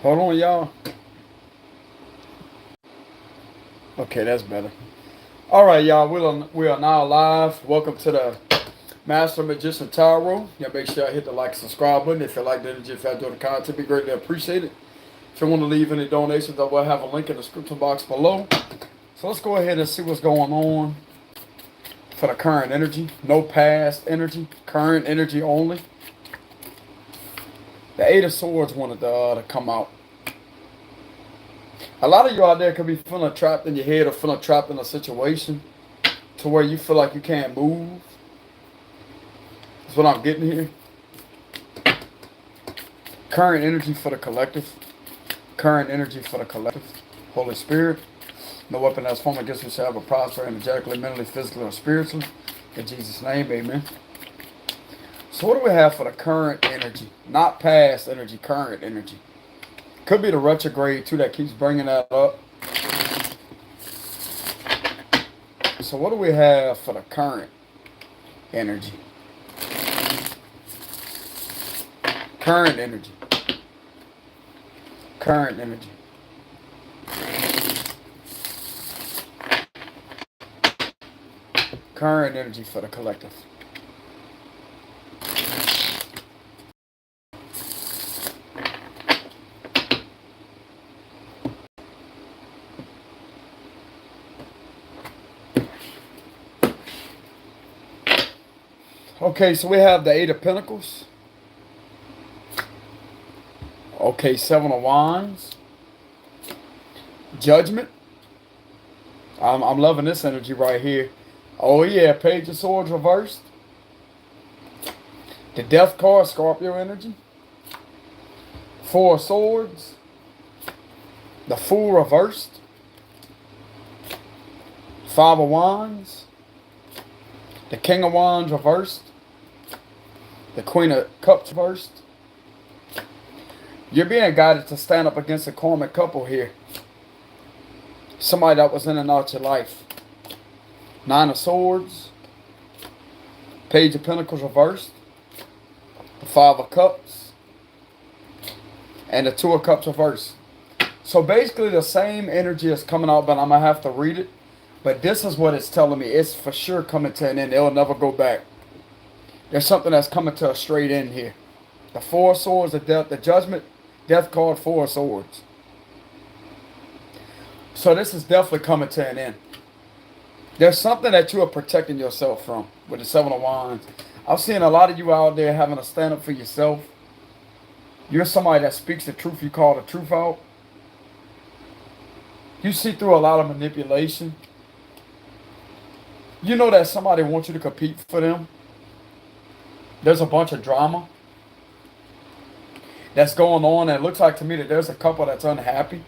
Hold on, y'all. Okay, that's better. All right, y'all. We are now live. Welcome to the Master Magician Tarot. Y'all make sure I hit the like and subscribe button. If you like the energy, if you enjoy the content, be greatly appreciated. If you want to leave any donations, I will have a link in the description box below. So let's go ahead and see what's going on for the current energy. No past energy, current energy only. The Eight of Swords wanted to come out. A lot of you out there could be feeling trapped in your head or feeling trapped in a situation to where you feel like you can't move. That's what I'm getting here. Current energy for the collective. Current energy for the collective. Holy Spirit. No weapon that's formed against me shall ever prosper, energetically, mentally, physically, or spiritually. In Jesus' name, amen. So what do we have for the current energy? Not past energy, current energy. Could be the retrograde too that keeps bringing that up. So what do we have for the current energy? Current energy. Current energy. Current energy for the collective. Okay, so we have the Eight of Pentacles. Okay, Seven of Wands. Judgment. I'm loving this energy right here. Oh yeah, Page of Swords reversed. The Death card, Scorpio energy. Four of Swords. The Fool reversed. Five of Wands. The King of Wands reversed. The Queen of Cups reversed. You're being guided to stand up against a karmic couple here. Somebody that was in and out your life. Nine of Swords. Page of Pentacles reversed. The Five of Cups. And the Two of Cups reversed. So basically the same energy is coming out, but I'm going to have to read it. But this is what it's telling me. It's for sure coming to an end. It'll never go back. There's something that's coming to a straight end here. The Four of Swords, the Judgment, Death card, Four of Swords. So this is definitely coming to an end. There's something that you are protecting yourself from with the Seven of Wands. I'm seeing a lot of you out there having to stand up for yourself. You're somebody that speaks the truth. You call the truth out. You see through a lot of manipulation. You know that somebody wants you to compete for them. There's a bunch of drama that's going on, and it looks like to me that there's a couple that's unhappy.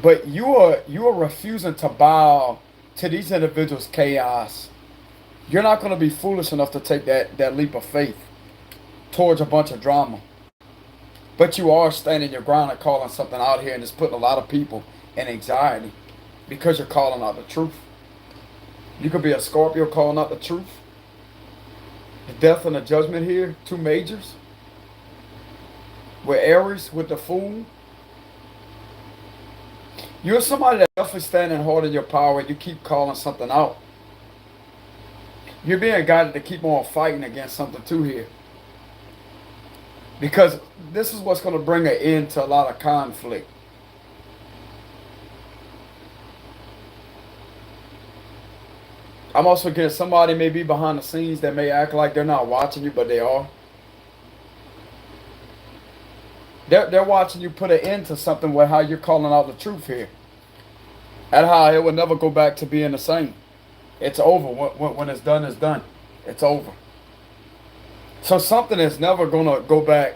But you are refusing to bow to these individuals' chaos. You're not going to be foolish enough to take that leap of faith towards a bunch of drama. But you are standing your ground and calling something out here, and it's putting a lot of people in anxiety because you're calling out the truth. You could be a Scorpio calling out the truth. The Death and the Judgment here, two majors. With Aries, with the Fool. You're somebody that's definitely standing hard in your power. You keep calling something out. You're being guided to keep on fighting against something too here. Because this is what's going to bring an end to a lot of conflict. I'm also getting somebody may be behind the scenes that may act like they're not watching you, but they are. They're watching you put an end to something with how you're calling out the truth here. And how it will never go back to being the same. It's over. When it's done, it's done. It's over. So something is never going to go back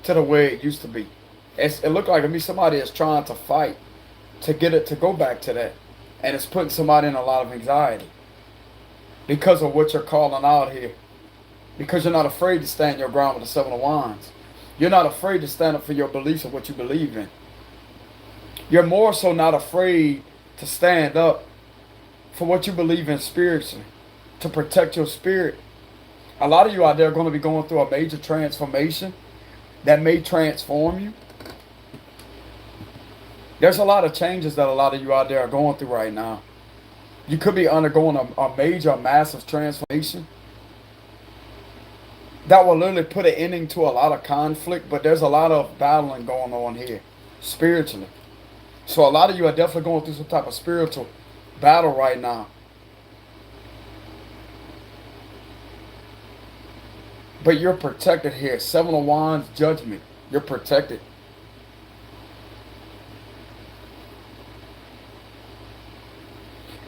to the way it used to be. It looked like to me somebody is trying to fight to get it to go back to that. And it's putting somebody in a lot of anxiety. Because of what you're calling out here. Because you're not afraid to stand your ground with the Seven of Wands. You're not afraid to stand up for your beliefs and what you believe in. You're more so not afraid to stand up for what you believe in spiritually. To protect your spirit. A lot of you out there are going to be going through a major transformation that may transform you. There's a lot of changes that a lot of you out there are going through right now. You could be undergoing a major, massive transformation that will literally put an ending to a lot of conflict, but there's a lot of battling going on here spiritually. So a lot of you are definitely going through some type of spiritual battle right now. But you're protected here. 7 of Wands, Judgment. You're protected.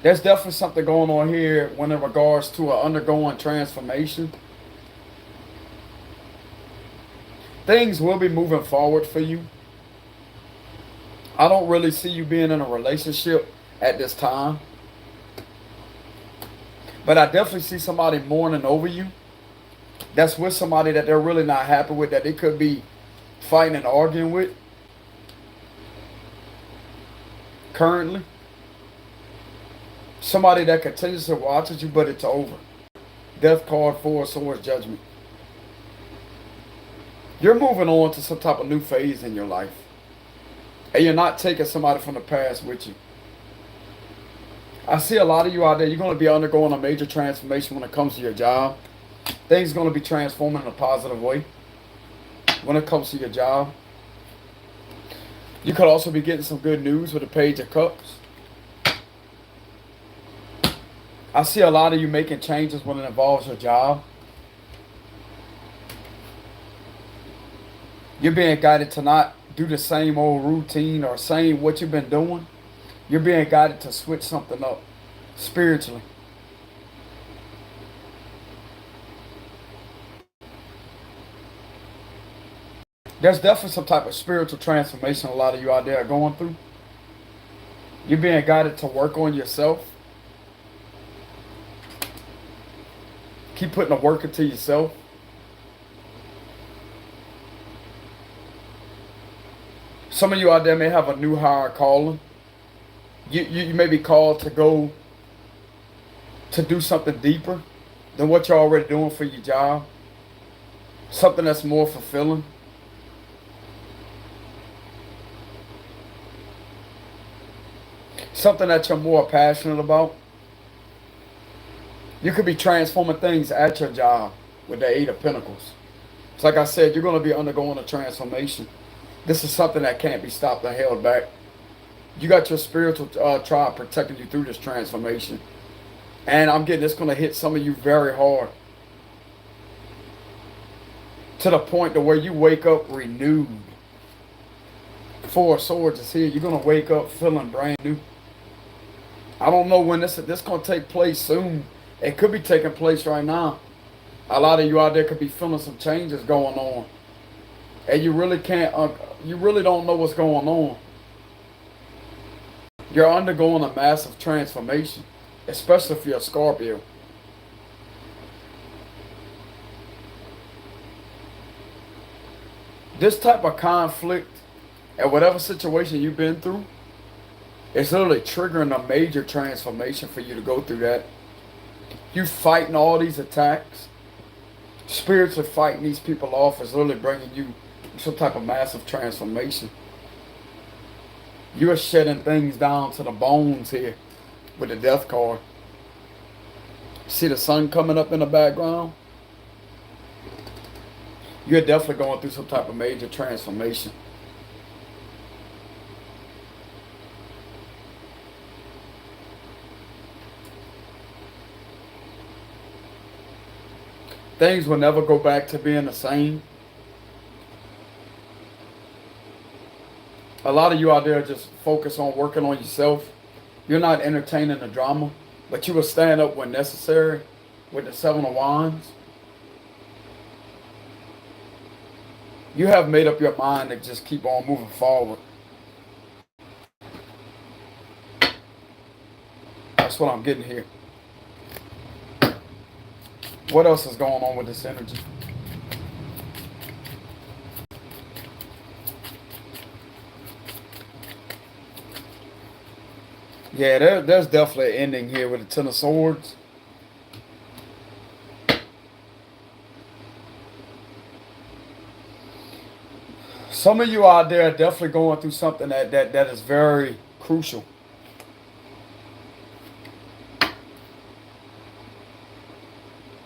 There's definitely something going on here when in regards to an undergoing transformation. Things will be moving forward for you. I don't really see you being in a relationship at this time. But I definitely see somebody mourning over you. That's with somebody that they're really not happy with, that they could be fighting and arguing with currently. Somebody that continuously watches you, but it's over. Death card, 4 of Swords, Judgment. You're moving on to some type of new phase in your life. And you're not taking somebody from the past with you. I see a lot of you out there, you're going to be undergoing a major transformation when it comes to your job. Things are going to be transforming in a positive way when it comes to your job. You could also be getting some good news with the Page of Cups. I see a lot of you making changes when it involves your job. You're being guided to not do the same old routine or same what you've been doing. You're being guided to switch something up spiritually. There's definitely some type of spiritual transformation a lot of you out there are going through. You're being guided to work on yourself. Keep putting the work into yourself. Some of you out there may have a new higher calling. You may be called to go to do something deeper than what you're already doing for your job. Something that's more fulfilling. Something that you're more passionate about. You could be transforming things at your job with the 8 of Pentacles. It's like I said, you're going to be undergoing a transformation. This is something that can't be stopped or held back. You got your spiritual tribe protecting you through this transformation. And I'm getting it's going to hit some of you very hard. To the point to where you wake up renewed. 4 of Swords is here. You're going to wake up feeling brand new. I don't know when this is going to take place soon. It could be taking place right now. A lot of you out there could be feeling some changes going on. And you really can't, you really don't know what's going on. You're undergoing a massive transformation. Especially if you're a Scorpio. This type of conflict and whatever situation you've been through, it's literally triggering a major transformation for you to go through that. You fighting all these attacks, spiritually fighting these people off is literally bringing you some type of massive transformation. You are shedding things down to the bones here with the Death card. See the sun coming up in the background? You're definitely going through some type of major transformation. Things will never go back to being the same. A lot of you out there just focus on working on yourself. You're not entertaining the drama, but you will stand up when necessary with the 7 of Wands. You have made up your mind to just keep on moving forward. That's what I'm getting here. What else is going on with this energy? Yeah, there's definitely an ending here with the 10 of Swords. Some of you out there are definitely going through something that is very crucial.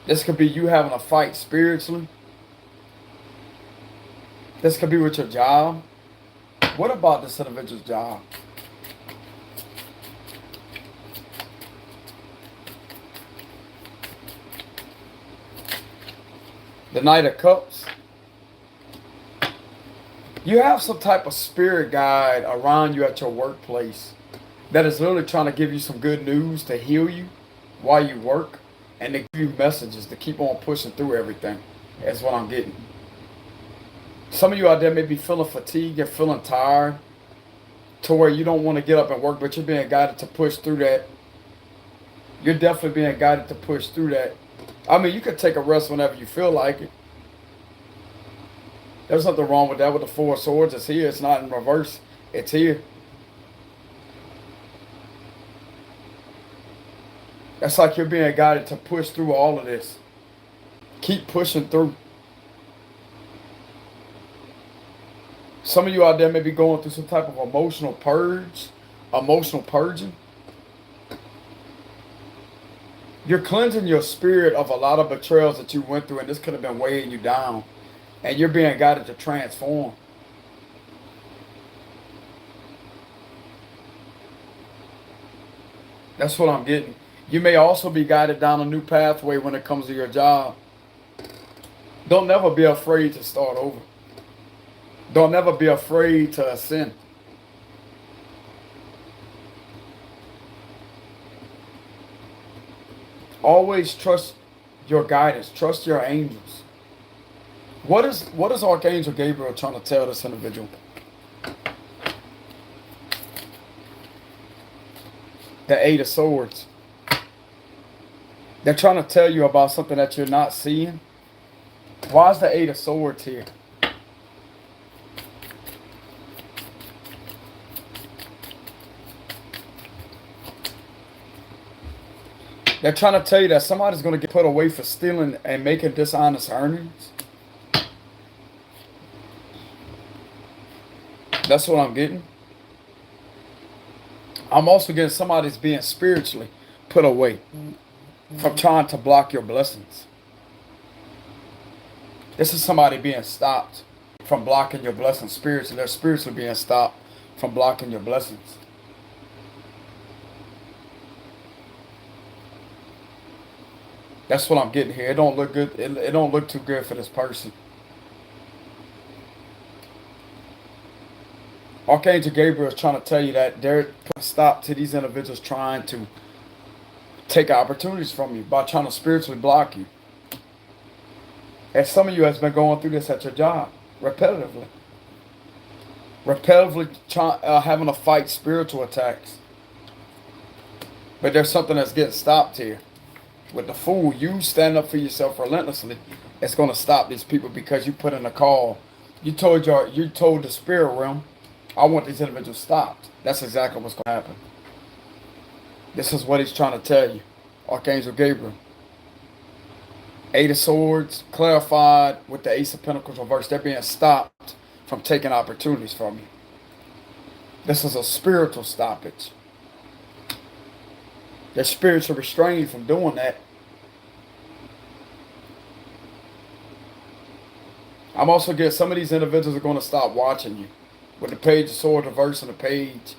This could be you having a fight spiritually. This could be with your job. What about this individual's job? The Knight of Cups. You have some type of spirit guide around you at your workplace that is literally trying to give you some good news to heal you while you work, and to give you messages to keep on pushing through everything. That's what I'm getting. Some of you out there may be feeling fatigued and feeling tired to where you don't want to get up and work, but you're being guided to push through that. You're definitely being guided to push through that. I mean, you could take a rest whenever you feel like it. There's nothing wrong with that. With the Four of Swords, it's here. It's not in reverse. It's here. That's like you're being guided to push through all of this. Keep pushing through. Some of you out there may be going through some type of emotional purge, emotional purging. You're cleansing your spirit of a lot of betrayals that you went through, and this could have been weighing you down. And you're being guided to transform. That's what I'm getting. You may also be guided down a new pathway when it comes to your job. Don't never be afraid to start over. Don't never be afraid to ascend. Always trust your guidance. Trust your angels. What is Archangel Gabriel trying to tell this individual? The Eight of Swords. They're trying to tell you about something that you're not seeing. Why is the Eight of Swords here? They're trying to tell you that somebody's going to get put away for stealing and making dishonest earnings. That's what I'm getting. I'm also getting somebody's being spiritually put away from trying to block your blessings. This is somebody being stopped from blocking your blessings spiritually. They're spiritually being stopped from blocking your blessings. That's what I'm getting here. It don't look good. It don't look too good for this person. Archangel Gabriel is trying to tell you that they're putting a stop to these individuals trying to take opportunities from you by trying to spiritually block you. And some of you has been going through this at your job repetitively. Having to fight spiritual attacks. But there's something that's getting stopped here. With the Fool, you stand up for yourself relentlessly. It's going to stop these people because you put in a call. You told the spirit realm, I want these individuals stopped. That's exactly what's going to happen. This is what he's trying to tell you. Archangel Gabriel. Eight of Swords, clarified with the Ace of Pentacles reversed. They're being stopped from taking opportunities from you. This is a spiritual stoppage. They're spiritually restrained from doing that. I'm also getting some of these individuals are going to stop watching you. With the Page of Swords reversed and the Page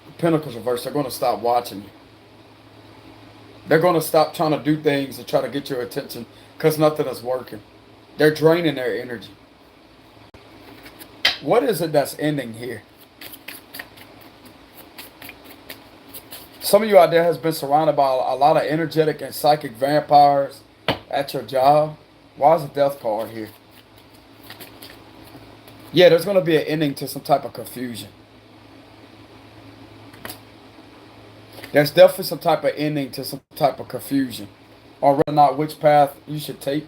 of Pentacles reversed, they're going to stop watching you. They're going to stop trying to do things to try to get your attention because nothing is working. They're draining their energy. What is it that's ending here? Some of you out there has been surrounded by a lot of energetic and psychic vampires at your job. Why is the Death card here? Yeah, there's going to be an ending to some type of confusion. There's definitely some type of ending to some type of confusion. Or whether or not which path you should take.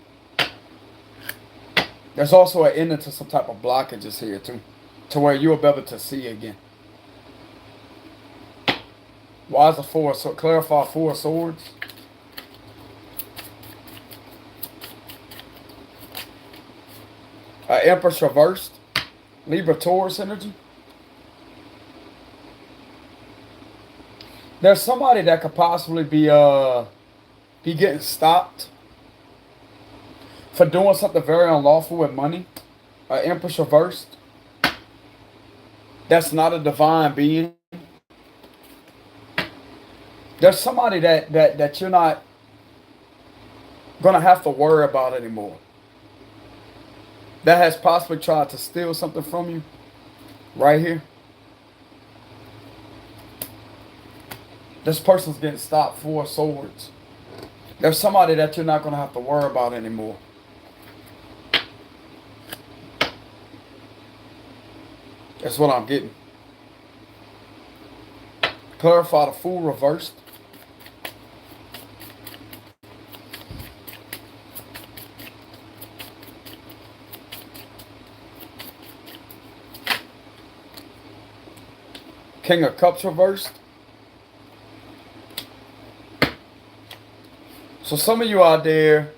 There's also an ending to some type of blockages here too. To where you'll be able to see again. Why is the Four? So clarify Four of Swords. Empress reversed. Libra Taurus energy. There's somebody that could possibly be getting stopped for doing something very unlawful with money. Empress reversed. That's not a divine being. There's somebody that you're not gonna have to worry about anymore. That has possibly tried to steal something from you. Right here. This person's getting stopped. 4 of Swords. There's somebody that you're not gonna have to worry about anymore. That's what I'm getting. Clarify the Fool reversed. King of Cups reversed. So some of you out there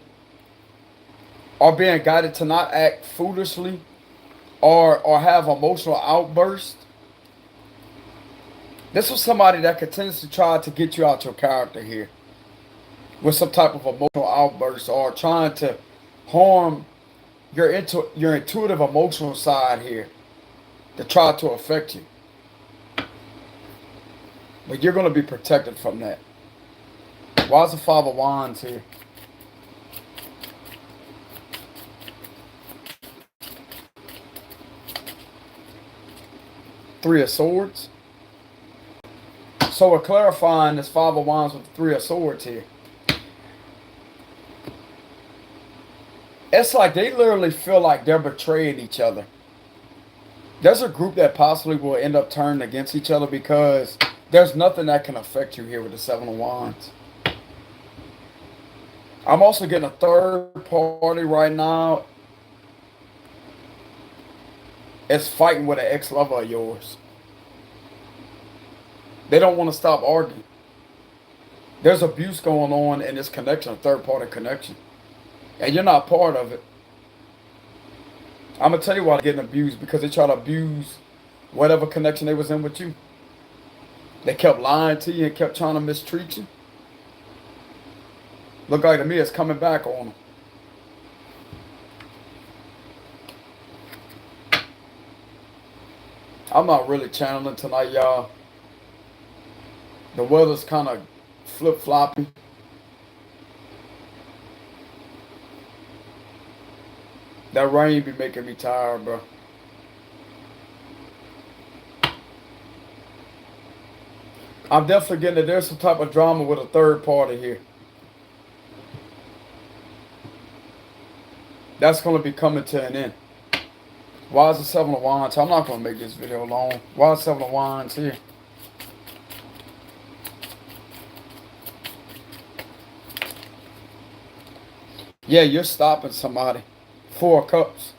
are being guided to not act foolishly or have emotional outbursts. This was somebody that continues to try to get you out your character here with some type of emotional outburst or trying to harm your intuitive emotional side here to try to affect you. But you're going to be protected from that. Why is the 5 of Wands here? Three of Swords. So we're clarifying this 5 of Wands with the 3 of Swords here. It's like they literally feel like they're betraying each other. There's a group that possibly will end up turning against each other because there's nothing that can affect you here with the 7 of Wands. I'm also getting a third party right now. It's fighting with an ex-lover of yours. They don't want to stop arguing. There's abuse going on in this connection, a third party connection. And you're not part of it. I'm going to tell you why they're getting abused. Because they try to abuse whatever connection they was in with you. They kept lying to you and kept trying to mistreat you. Look like to me it's coming back on them. I'm not really channeling tonight, y'all. The weather's kind of flip-floppy. That rain be making me tired, bro. I'm definitely getting that there's some type of drama with a third party here. That's going to be coming to an end. Why is the 7 of Wands? I'm not going to make this video long. Why is 7 of Wands here? Yeah, you're stopping somebody. 4 of Cups.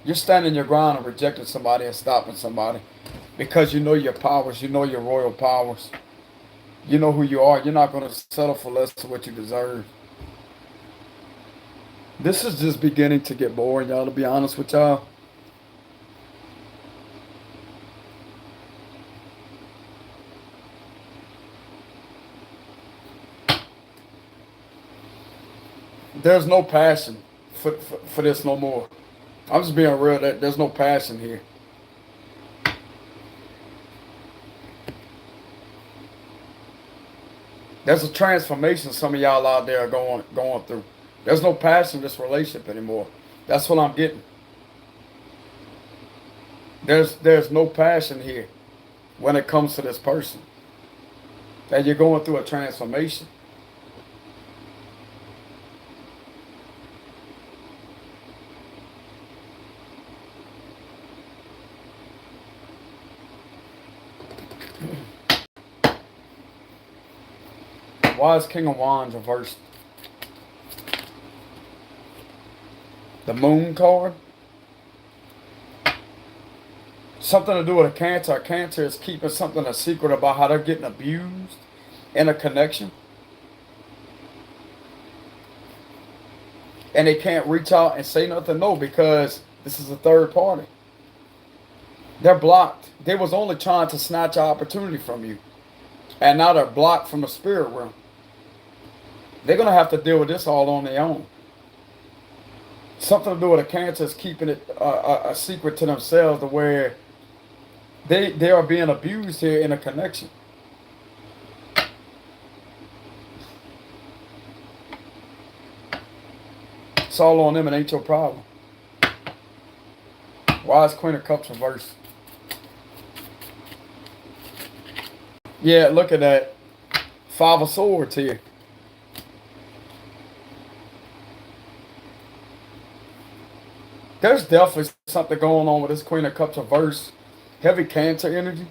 You're standing your ground and rejecting somebody and stopping somebody. Because you know your powers. You know your royal powers. You know who you are. You're not going to settle for less than what you deserve. This is just beginning to get boring, y'all, to be honest with y'all. There's no passion for this no more. I'm just being real. That there's no passion here. There's a transformation some of y'all out there are going through. There's no passion in this relationship anymore. That's what I'm getting. There's no passion here when it comes to this person. And you're going through a transformation. Why is King of Wands reversed? The Moon card. Something to do with a Cancer. A Cancer is keeping something a secret about how they're getting abused in a connection. And they can't reach out and say nothing, no, because this is a third party. They're blocked. They was only trying to snatch an opportunity from you. And now they're blocked from the spirit realm. They're going to have to deal with this all on their own. Something to do with a Cancer is keeping it a secret to themselves, to where they are being abused here in a connection. It's all on them. It ain't your problem. Why is Queen of Cups reversed? Yeah, look at that. Five of Swords here. There's definitely something going on with this Queen of Cups reverse. Heavy Cancer energy.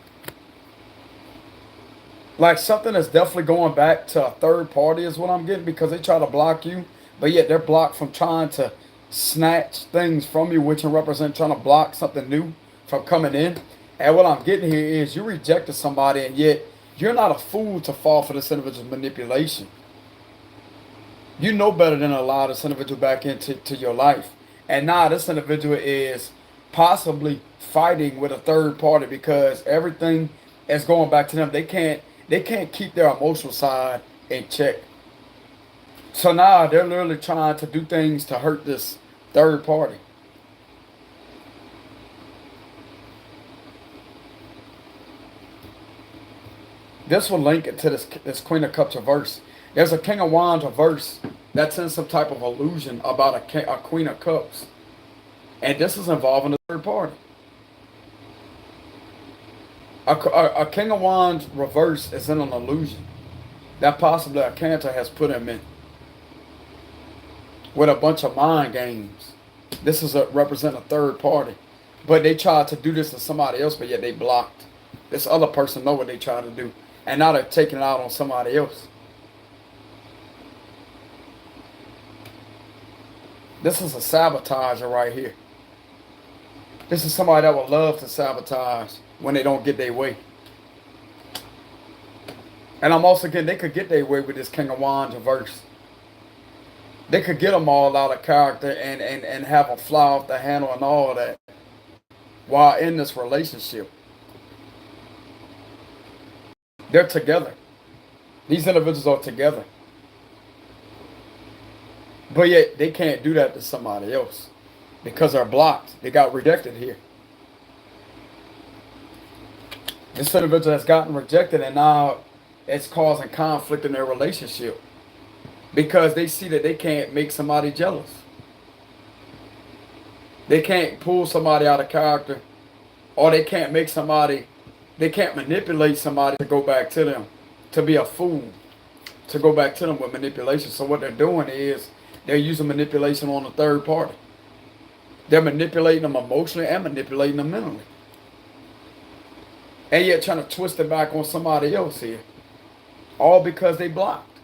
Like something that's definitely going back to a third party is what I'm getting, because they try to block you, but yet they're blocked from trying to snatch things from you, which can represent trying to block something new from coming in. And what I'm getting here is you rejected somebody, and yet you're not a fool to fall for this individual's manipulation. You know better than to allow this individual back into your life. And now this individual is possibly fighting with a third party, because everything is going back to them. They can't keep their emotional side in check. So now they're literally trying to do things to hurt this third party. This will link it to this Queen of Cups reverse. There's a King of Wands reverse that's in some type of illusion about a Queen of Cups. And this is involving the third party. A King of Wands reverse is in an illusion that possibly a Cancer has put him in, with a bunch of mind games. This is represent a third party. But they tried to do this to somebody else, but yet they blocked. This other person know what they tried to do. And now they're taking it out on somebody else. This is a sabotager right here. This is somebody that would love to sabotage when they don't get their way. And I'm also getting, they could get their way with this King of Wands reverse. They could get them all out of character and have them fly off the handle and all of that while in this relationship. They're together. These individuals are together. But yet they can't do that to somebody else because they're blocked. They got rejected here. This individual has gotten rejected, and now it's causing conflict in their relationship because they see that they can't make somebody jealous. They can't pull somebody out of character, or they can't make somebody, they can't manipulate somebody to go back to them, to be a fool, to go back to them with manipulation. So what they're doing is they're using manipulation on the third party. They're manipulating them emotionally and manipulating them mentally. And yet trying to twist it back on somebody else here. All because they blocked.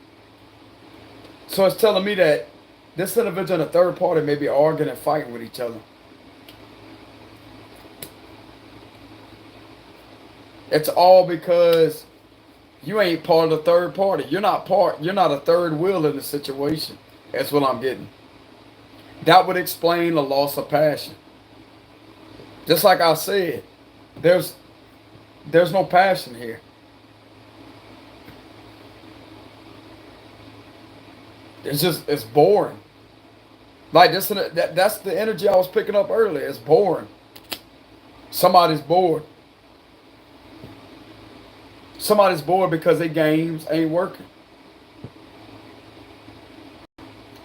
So it's telling me that this individual and the third party may be arguing and fighting with each other. It's all because you ain't part of the third party. You're not a third wheel in the situation. That's what I'm getting. That would explain the loss of passion. Just like I said, there's no passion here. It's boring. Like this, that's the energy I was picking up earlier. It's boring. Somebody's bored. Somebody's bored because their games ain't working.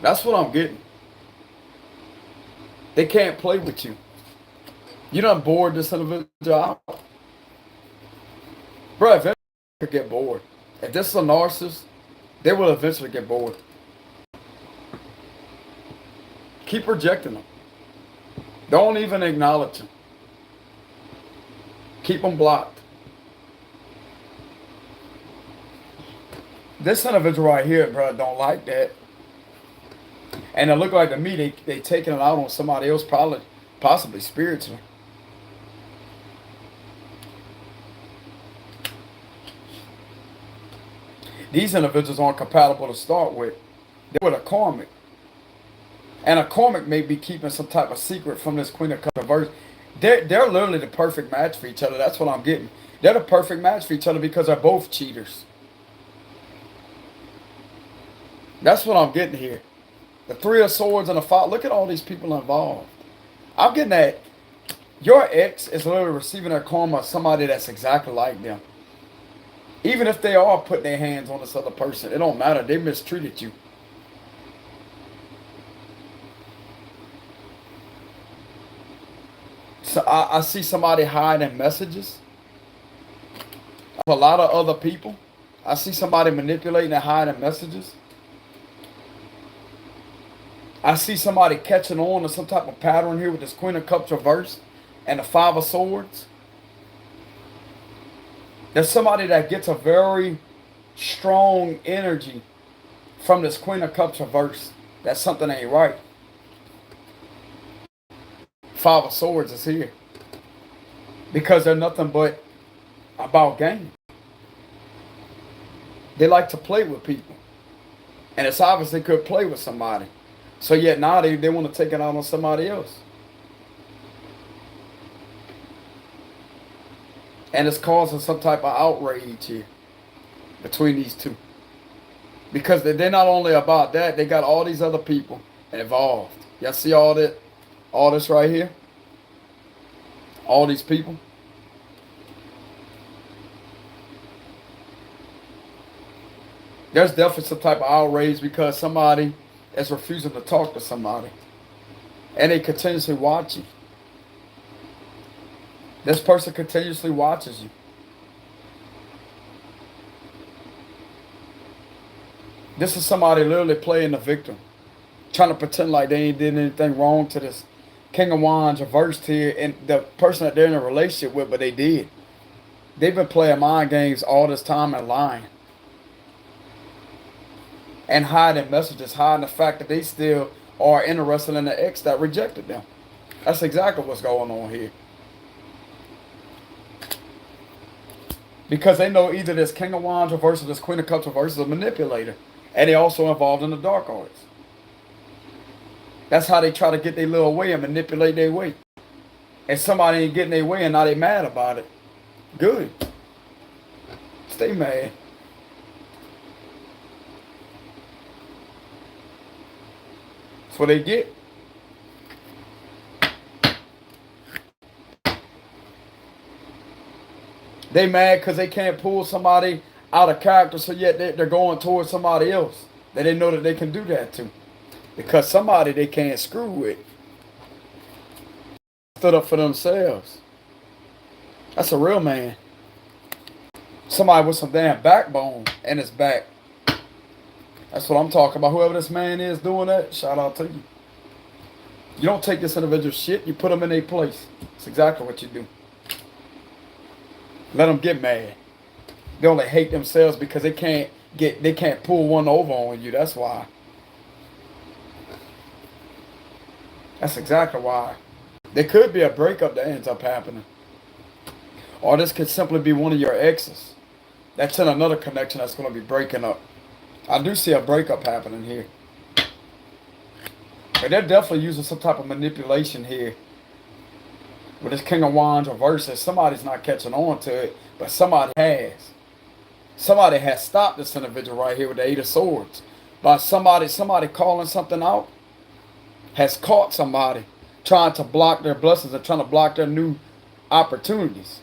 That's what I'm getting. They can't play with you. You done bored this individual out. Bro, eventually they could get bored. If this is a narcissist, they will eventually get bored. Keep rejecting them. Don't even acknowledge them. Keep them blocked. This individual right here, bro, don't like that. And it look like to me they taking it out on somebody else, possibly spiritually. These individuals aren't compatible to start with. They're with a karmic. And a karmic may be keeping some type of secret from this Queen of Cups reverse. They're literally the perfect match for each other. That's what I'm getting. They're the perfect match for each other because they're both cheaters. That's what I'm getting here. The Three of Swords and the Five. Look at all these people involved. I'm getting that your ex is literally receiving their karma of somebody that's exactly like them. Even if they are putting their hands on this other person, it don't matter. They mistreated you. So I see somebody hiding messages of a lot of other people. I see somebody manipulating and hiding messages. I see somebody catching on to some type of pattern here with this Queen of Cups reversed and the Five of Swords. There's somebody that gets a very strong energy from this Queen of Cups reversed. That something ain't right. Five of Swords is here. Because they're nothing but about game. They like to play with people. And it's obvious they could play with somebody. So yet now they want to take it out on somebody else. And it's causing some type of outrage here between these two. Because they're not only about that, they got all these other people involved. Y'all see all that? All this right here? All these people? There's definitely some type of outrage because somebody is refusing to talk to somebody. And they continuously watch you. This person continuously watches you. This is somebody literally playing the victim. Trying to pretend like they ain't did anything wrong to this King of Wands reversed here. And the person that they're in a relationship with, but they did. They've been playing mind games all this time and lying. And hiding messages, hiding the fact that they still are interested in the ex that rejected them. That's exactly what's going on here. Because they know either this King of Wands reverse or this Queen of Cups reverse is a manipulator. And they also involved in the dark arts. That's how they try to get their little way and manipulate their way. And somebody ain't getting their way and now they mad about it. Good. Stay mad. That's what they get. They mad because they can't pull somebody out of character, so yet they're going towards somebody else that they know that they can do that to. Because somebody they can't screw with stood up for themselves. That's a real man. Somebody with some damn backbone in his back. That's what I'm talking about. Whoever this man is doing that, shout out to you. You don't take this individual shit, you put them in their place. That's exactly what you do. Let them get mad. They only hate themselves because they can't pull one over on you. That's why. That's exactly why. There could be a breakup that ends up happening. Or this could simply be one of your exes. That's in another connection that's going to be breaking up. I do see a breakup happening here. But they're definitely using some type of manipulation here. With this King of Wands reverses, somebody's not catching on to it, but somebody has. Somebody has stopped this individual right here with the Eight of Swords. By somebody calling something out, has caught somebody trying to block their blessings and trying to block their new opportunities.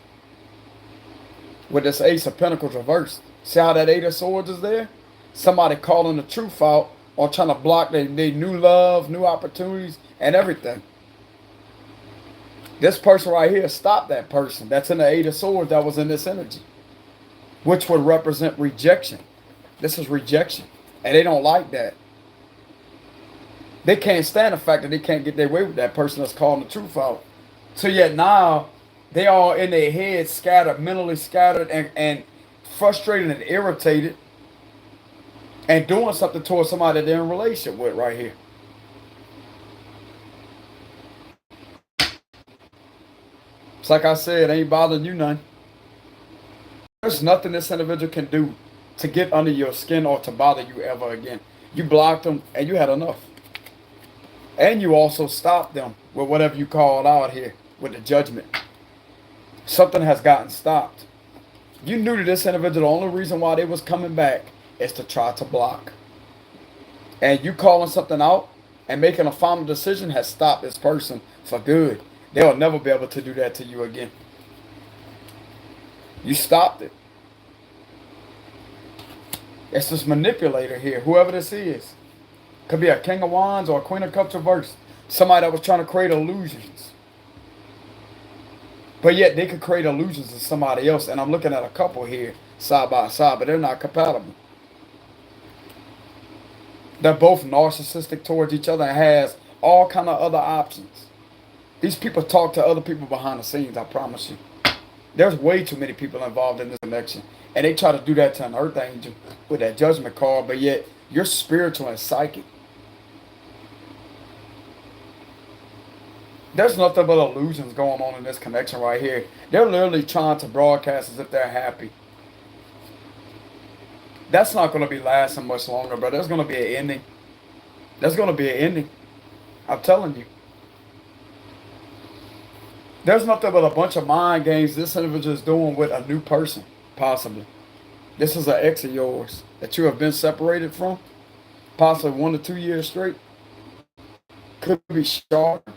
With this Ace of Pentacles reversed. See how that Eight of Swords is there? Somebody calling the truth out or trying to block their new love, new opportunities, and everything. This person right here stopped that person that's in the Eight of Swords that was in this energy. Which would represent rejection. This is rejection. And they don't like that. They can't stand the fact that they can't get their way with that person that's calling the truth out. So yet now, they all in their heads scattered, mentally scattered and frustrated and irritated. And doing something towards somebody that they're in a relationship with right here. It's like I said, it ain't bothering you none. There's nothing this individual can do to get under your skin or to bother you ever again. You blocked them and you had enough. And you also stopped them with whatever you called out here with the judgment. Something has gotten stopped. You knew that this individual, the only reason why they was coming back is to try to block. And you calling something out and making a final decision has stopped this person for good. They'll never be able to do that to you again. You stopped it. It's this manipulator here, whoever this is. Could be a King of Wands or a Queen of Cups reversed. Somebody that was trying to create illusions. But yet they could create illusions to somebody else. And I'm looking at a couple here, side by side, but they're not compatible. They're both narcissistic towards each other and has all kind of other options. These people talk to other people behind the scenes, I promise you. There's way too many people involved in this connection. And they try to do that to an earth angel with that judgment card, but yet you're spiritual and psychic. There's nothing but illusions going on in this connection right here. They're literally trying to broadcast as if they're happy. That's not going to be lasting much longer, but there's going to be an ending. There's going to be an ending. I'm telling you. There's nothing but a bunch of mind games this individual is doing with a new person, possibly. This is an ex of yours that you have been separated from, possibly 1 to 2 years straight. Could be short.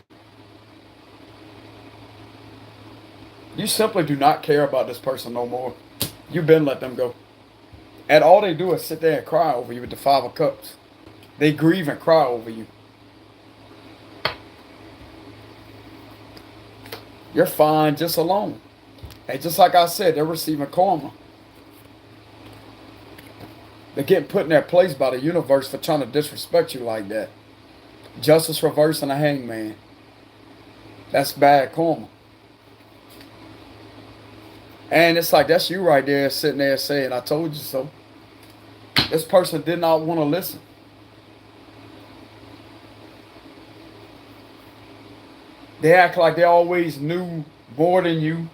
You simply do not care about this person no more. You've been let them go. And all they do is sit there and cry over you with the 5 of Cups. They grieve and cry over you. You're fine just alone. And just like I said, they're receiving karma. They're getting put in their place by the universe for trying to disrespect you like that. Justice reversed and a hangman. That's bad karma. And it's like, that's you right there sitting there saying, I told you so. This person did not want to listen. They act like they always knew more than you.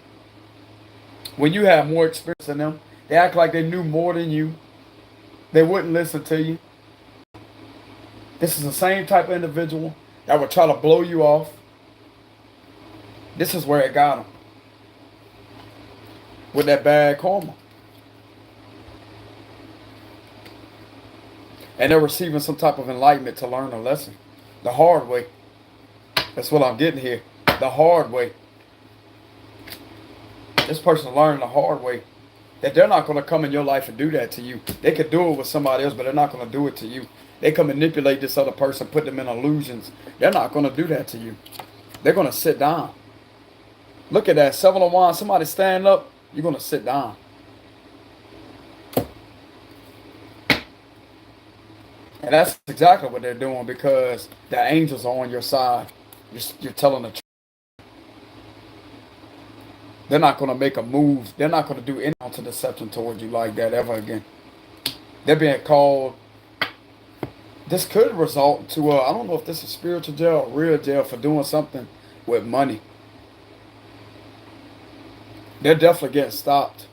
When you have more experience than them, they act like they knew more than you. They wouldn't listen to you. This is the same type of individual that would try to blow you off. This is where it got them. With that bad karma. And they're receiving some type of enlightenment to learn a lesson. The hard way. That's what I'm getting here. The hard way. This person learned the hard way. That they're not going to come in your life and do that to you. They could do it with somebody else, but they're not going to do it to you. They can manipulate this other person, put them in illusions. They're not going to do that to you. They're going to sit down. Look at that. 7 of Wands. Somebody stand up. You're going to sit down. And that's exactly what they're doing because the angels are on your side. You're telling the truth. They're not going to make a move. They're not going to do any ounce of deception towards you like that ever again. They're being called. This could result to, I don't know if this is spiritual jail or real jail for doing something with money. They're definitely getting stopped.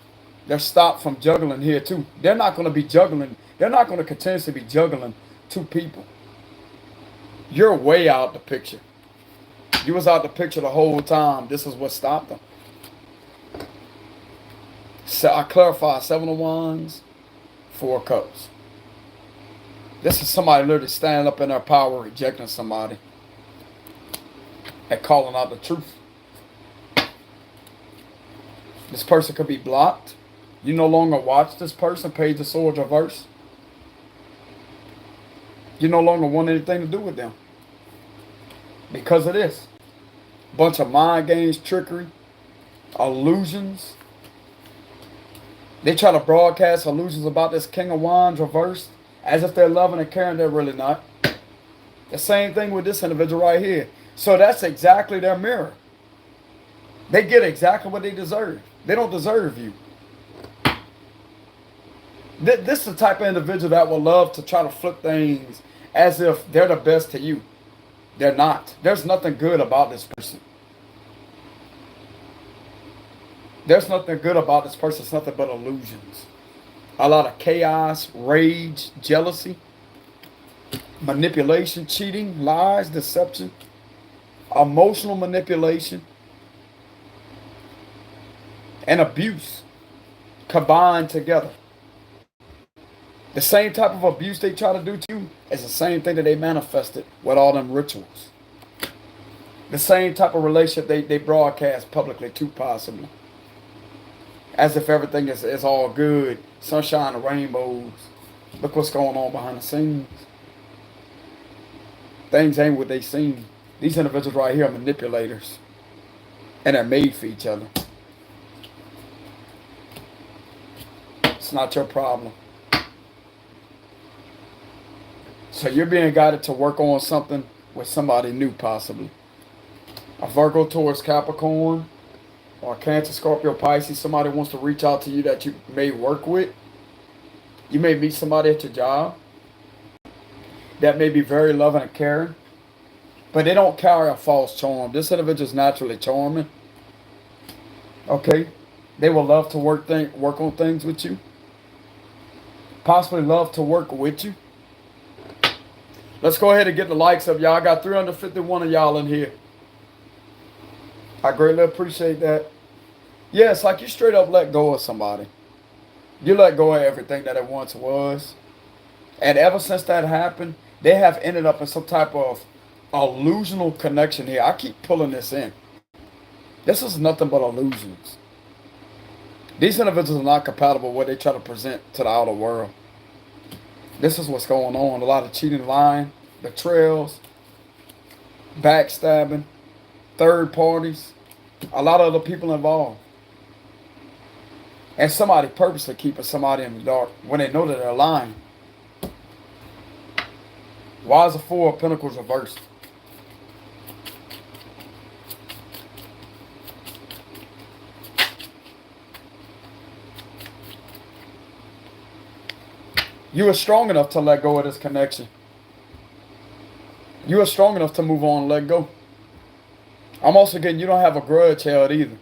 They're stopped from juggling here too. They're not going to be juggling. They're not going to continuously be juggling 2 people. You're way out the picture. You was out the picture the whole time. This is what stopped them. So I clarify 7 of Wands, 4 of Cups. This is somebody literally standing up in their power, rejecting somebody and calling out the truth. This person could be blocked. You no longer watch this person, Page of Swords reverse. You no longer want anything to do with them. Because of this. Bunch of mind games, trickery, illusions. They try to broadcast illusions about this King of Wands reversed as if they're loving and caring. They're really not. The same thing with this individual right here. So that's exactly their mirror. They get exactly what they deserve. They don't deserve you. This is the type of individual that will love to try to flip things as if they're the best to you. They're not. There's nothing good about this person. There's nothing good about this person. It's nothing but illusions. A lot of chaos, rage, jealousy, manipulation, cheating, lies, deception, emotional manipulation. and abuse combined together. The same type of abuse they try to do to you is the same thing that they manifested with all them rituals. The same type of relationship they broadcast publicly too, possibly. As if everything is all good, sunshine and rainbows. Look what's going on behind the scenes. Things ain't what they seem. These individuals right here are manipulators. And they're made for each other. It's not your problem. So you're being guided to work on something with somebody new, possibly. A Virgo, Taurus, Capricorn, or Cancer, Scorpio, Pisces. Somebody wants to reach out to you that you may work with. You may meet somebody at your job that may be very loving and caring, but they don't carry a false charm. This individual is naturally charming. Okay? They will love to work on things with you. Possibly love to work with you. Let's go ahead and get the likes up, y'all. I got 351 of y'all in here. I greatly appreciate that. Yeah, it's like you straight up let go of somebody. You let go of everything that it once was. And ever since that happened, they have ended up in some type of illusional connection here. I keep pulling this in. This is nothing but illusions. These individuals are not compatible with what they try to present to the outer world. This is what's going on. A lot of cheating, lying, betrayals, backstabbing, third parties, a lot of other people involved. And somebody purposely keeping somebody in the dark when they know that they're lying. Why is the Four of Pentacles reversed? You are strong enough to let go of this connection. You are strong enough to move on and let go. I'm also getting you don't have a grudge held either.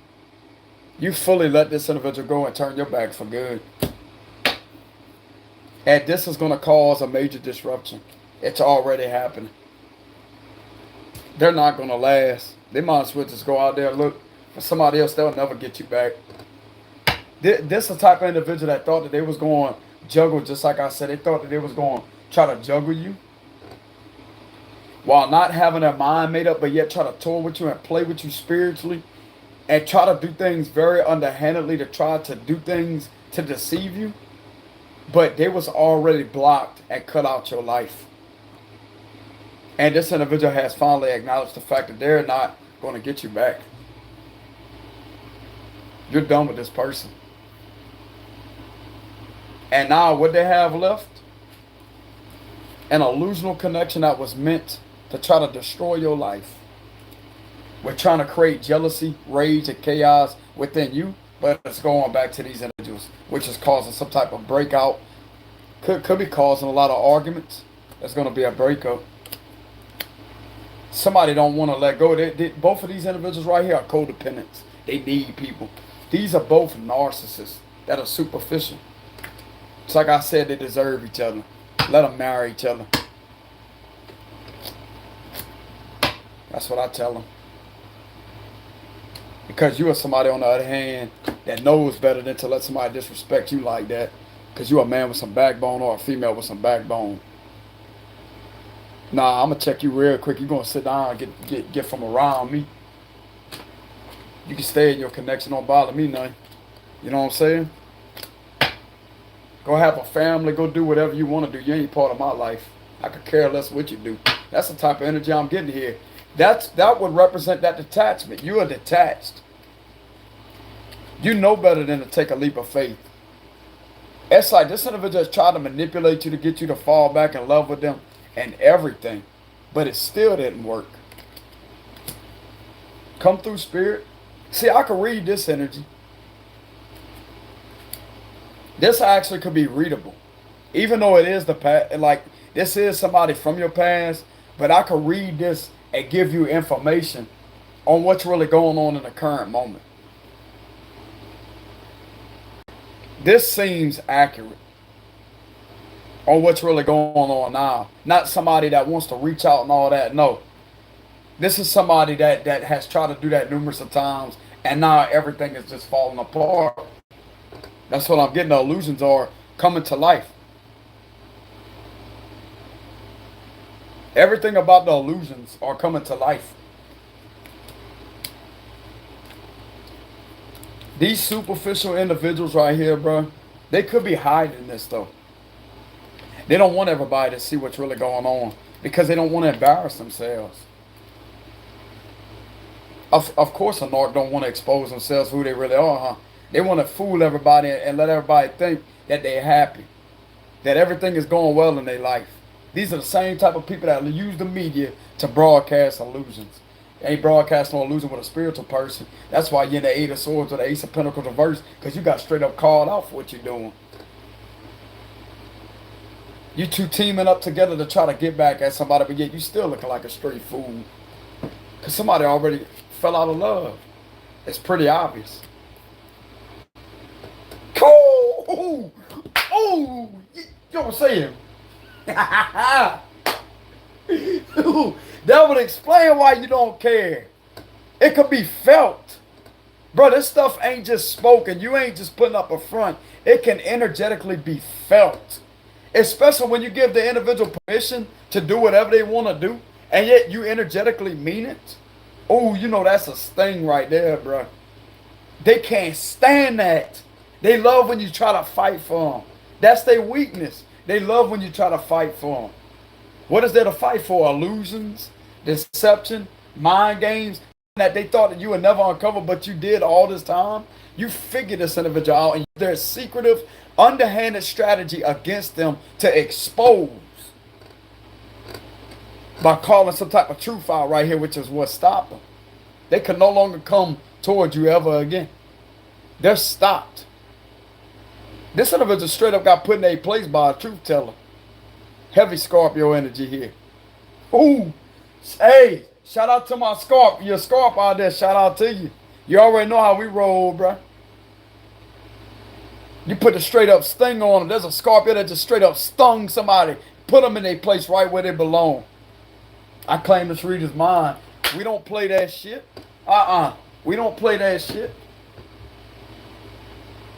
You fully let this individual go and turn your back for good. And this is going to cause a major disruption. It's already happening. They're not going to last. They might as well just go out there and look for somebody else. They'll never get you back. This is the type of individual that thought that they was going to juggle, just like I said. They thought that they was going to try to juggle you while not having their mind made up, but yet try to toy with you and play with you spiritually and try to do things very underhandedly to try to do things to deceive you. But they was already blocked and cut out your life. And this individual has finally acknowledged the fact that they're not going to get you back. You're done with this person. And now what they have left? An illusional connection that was meant to try to destroy your life. We're trying to create jealousy, rage, and chaos within you, but it's going back to these individuals, which is causing some type of breakout. Could be causing a lot of arguments. There's going to be a breakup. Somebody don't want to let go. Both of these individuals right here are codependents. They need people. These are both narcissists that are superficial. It's like I said, they deserve each other. Let them marry each other. That's what I tell them. Because you are somebody, on the other hand, that knows better than to let somebody disrespect you like that. Because you're a man with some backbone or a female with some backbone. Nah, I'm going to check you real quick. You're going to sit down and get from around me. You can stay in your connection. Don't bother me none. You know what I'm saying? Go have a family. Go do whatever you want to do. You ain't part of my life. I could care less what you do. That's the type of energy I'm getting here. That would represent that detachment. You are detached. You know better than to take a leap of faith. It's like this individual has tried to manipulate you to get you to fall back in love with them and everything. But it still didn't work. Come through, Spirit. See, I can read this energy. This actually could be readable. Even though it is the past, like this is somebody from your past, but I could read this and give you information on what's really going on in the current moment. This seems accurate on what's really going on now. Not somebody that wants to reach out and all that. No. This is somebody that has tried to do that numerous of times And now everything is just falling apart. That's what I'm getting. The illusions are coming to life. Everything about the illusions are coming to life. These superficial individuals right here, bro, they could be hiding this though. They don't want everybody to see what's really going on because they don't want to embarrass themselves. Of course, a narc don't want to expose themselves who they really are, huh? They want to fool everybody and let everybody think that they're happy, that everything is going well in their life. These are the same type of people that use the media to broadcast illusions. They ain't broadcasting no illusion with a spiritual person. That's why you're in the Eight of Swords or the Ace of Pentacles reverse, because you got straight up called out for what you're doing. You two teaming up together to try to get back at somebody, but yet you still looking like a straight fool. Because somebody already fell out of love. It's pretty obvious. Cool! Oh! You know what I'm saying? That would explain why you don't care. It could be felt. Bro, this stuff ain't just spoken. You ain't just putting up a front. It can energetically be felt. Especially when you give the individual permission to do whatever they want to do, and yet you energetically mean it. Oh, you know that's a sting right there, bro. They can't stand that. They love when you try to fight for them. That's their weakness. They love when you try to fight for them. What is there to fight for? Illusions, deception, mind games that they thought that you would never uncover, but you did all this time. You figured this individual out, and there's secretive, underhanded strategy against them to expose by calling some type of truth out right here, which is what stopped them. They can no longer come towards you ever again. They're stopped. This individual straight up got put in a place by a truth teller. Heavy Scorpio energy here. Ooh, hey, shout out to my Scorp. Your Scorp out there, shout out to you. You already know how we roll, bruh. You put a straight up sting on them. There's a Scorpio that just straight up stung somebody. Put them in a place right where they belong. I claim this reader's mine. We don't play that shit. We don't play that shit.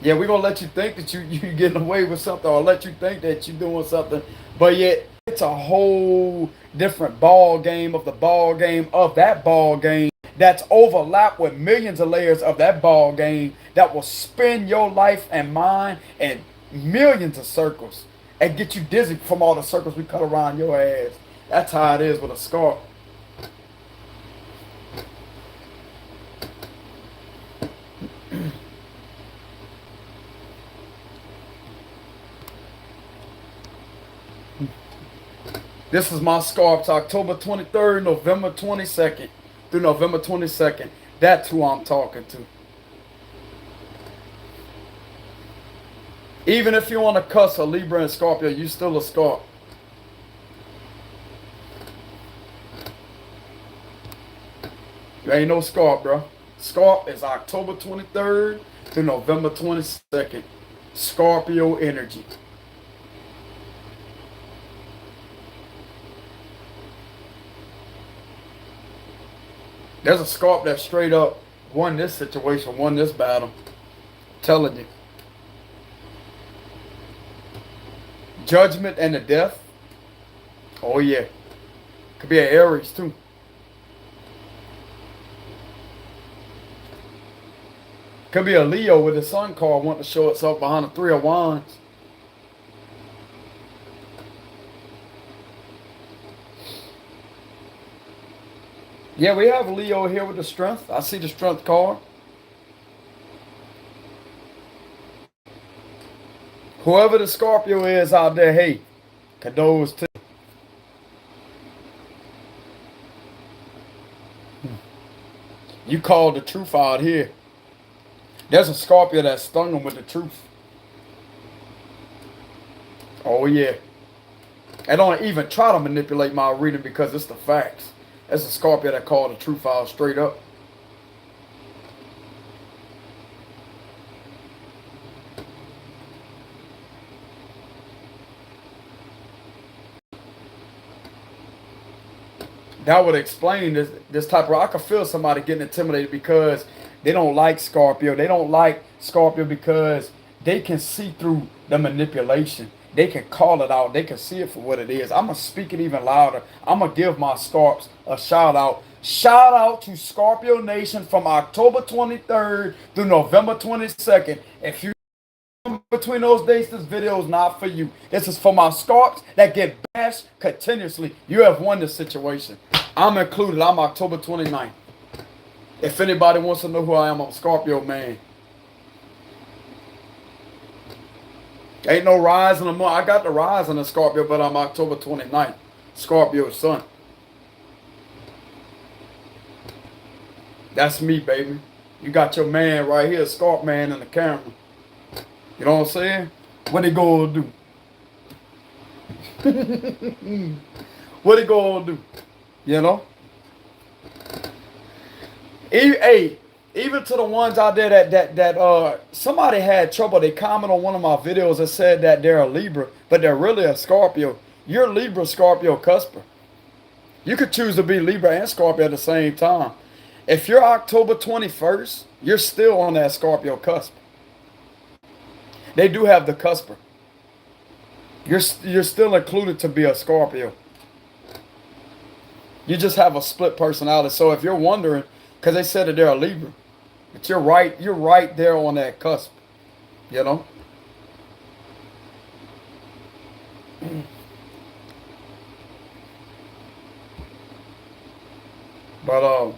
Yeah, we're going to let you think that you getting away with something, or let you think that you're doing something. But yet, it's a whole different ball game of the ball game of that ball game that's overlapped with millions of layers of that ball game that will spin your life and mine in millions of circles and get you dizzy from all the circles we cut around your ass. That's how it is with a scarf. This is my scarf. October 23rd, November 22nd through November 22nd. That's who I'm talking to. Even if you want to cuss a Libra and Scorpio, you still a Scorp. You ain't no Scorp, bro. Scorp is October 23rd through November 22nd. Scorpio energy. There's a Scorp that straight up won this situation, won this battle. I'm telling you. Judgment and the death. Oh yeah. Could be an Aries too. Could be a Leo with the sun card wanting to show itself behind the Three of Wands. Yeah, we have Leo here with the strength. I see the strength card. Whoever the Scorpio is out there, hey, kudos to you. Called the truth out here. There's a Scorpio that stung him with the truth. Oh yeah. I don't even try to manipulate my reading because it's the facts. That's a Scorpio that called the truth out straight up. That would explain this type of. I could feel somebody getting intimidated because they don't like Scorpio. They don't like Scorpio because they can see through the manipulation. They can call it out. They can see it for what it is. I'm going to speak it even louder. I'm going to give my Scorps a shout out. Shout out to Scorpio Nation from October 23rd through November 22nd. If you between those dates, this video is not for you. This is for my Scorps that get bashed continuously. You have won this situation. I'm included. I'm October 29th. If anybody wants to know who I am, I'm Scorpio, man. Ain't no rise in the month. I got the rise in the Scorpio, but I'm October 29th. Scorpio sun. That's me, baby. You got your man right here, Scorp man in the camera. You know what I'm saying? What he gonna do? What he gonna do? You know? Hey, even to the ones out there that somebody had trouble. They comment on one of my videos and said that they're a Libra, but they're really a Scorpio. You're Libra, Scorpio, cusper. You could choose to be Libra and Scorpio at the same time. If you're October 21st, you're still on that Scorpio cusp. They do have the cusper. You're still included to be a Scorpio. You just have a split personality. So if you're wondering, because they said that they're a Libra, but you're right there on that cusp. You know? But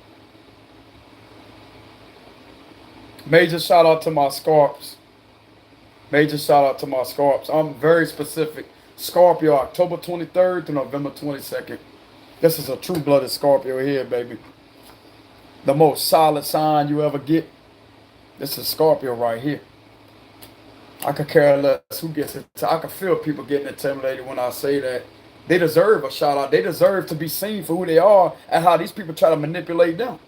major shout out to my Scorps. Major shout out to my Scorps. I'm very specific. Scorpio, October 23rd to November 22nd. This is a true-blooded Scorpio here, baby. The most solid sign you ever get. This is Scorpio right here. I could care less who gets it. I can feel people getting intimidated when I say that. They deserve a shout out. They deserve to be seen for who they are and how these people try to manipulate them.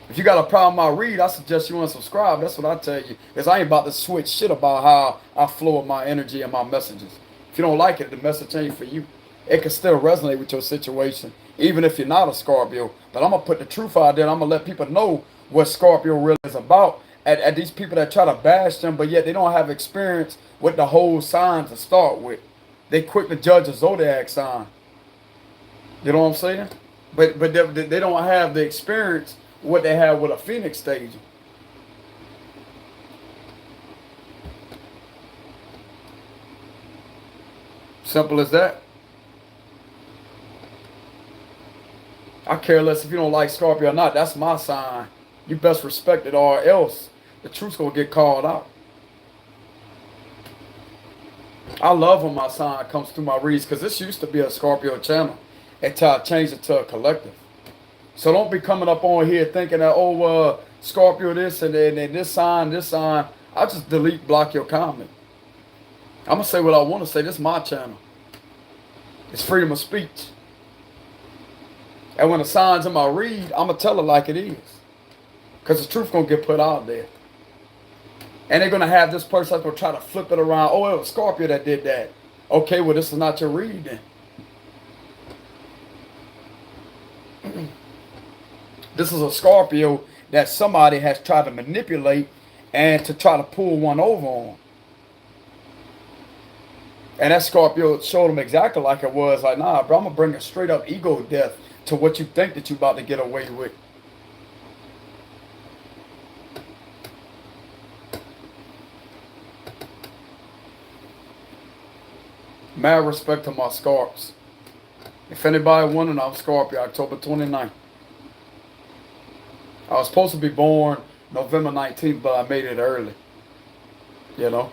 If you got a problem I read, I suggest you unsubscribe. That's what I tell you. Because I ain't about to switch shit about how I flow with my energy and my messages. If you don't like it, the message ain't for you. It can still resonate with your situation, even if you're not a Scorpio. But I'm going to put the truth out there, and I'm going to let people know what Scorpio really is about. At these people that try to bash them, but yet they don't have experience with the whole sign to start with. They quick to judge a zodiac sign. You know what I'm saying? But they don't have the experience what they have with a Phoenix stage. Simple as that. I care less if you don't like Scorpio or not. That's my sign. You best respect it, or else the truth's gonna get called out. I love when my sign comes through my reads, because this used to be a Scorpio channel until I changed it to a collective. So don't be coming up on here thinking that, oh, Scorpio this and then this sign. I'll just delete, block your comment. I'm going to say what I want to say. This is my channel. It's freedom of speech. And when the sign's in my read, I'm going to tell it like it is. Because the truth going to get put out there. And they're going to have this person that's going to try to flip it around. Oh, it was Scorpio that did that. Okay, well, this is not your read then. This is a Scorpio that somebody has tried to manipulate and to try to pull one over on. And that Scorpio showed them exactly like it was. Like, nah, bro, I'm going to bring a straight up ego death to what you think that you're about to get away with. Mad respect to my Scorps. If anybody wondering, I'm Scorpio, October 29th. I was supposed to be born November 19th, but I made it early. You know?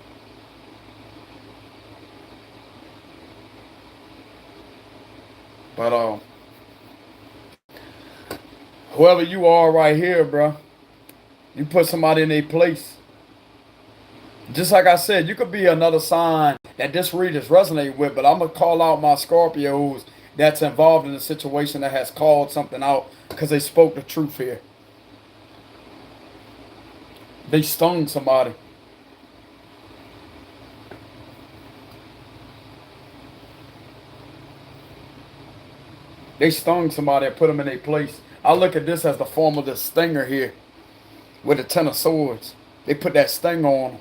But, whoever you are right here, bro, you put somebody in their place. Just like I said, you could be another sign that this read is resonating with, but I'm going to call out my Scorpios that's involved in a situation that has called something out because they spoke the truth here. They stung somebody. They stung somebody and put them in their place. I look at this as the form of the stinger here with the 10 of swords. They put that sting on them.